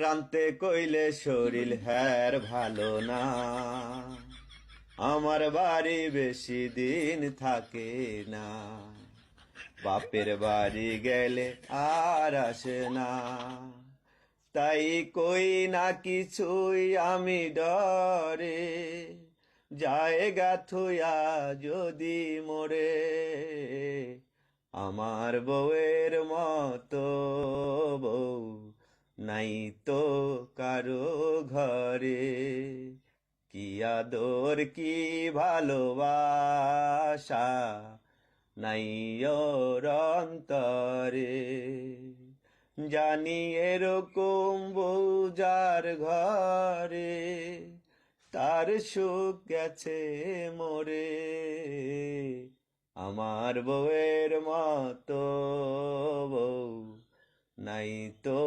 রানতে কইলে শরীর হ্যার ভালো না, আমার বাড়ি বেশি দিন থাকে না, বাপের বাড়ি গেলে আর আসে না। তাই কই না কিছুই আমি ডরে, জায়গা থুয়া যদি মোরে, আমার বউয়ের মতো বউ নাই তো কারো ঘরে। কি আদর কি ভালোবাসা নাই ওর অন্তরে। জানি এরকম বউ যার ঘরে, তার সুখ গেছে মোরে। আমার বউয়ের মতো বউ নাই তো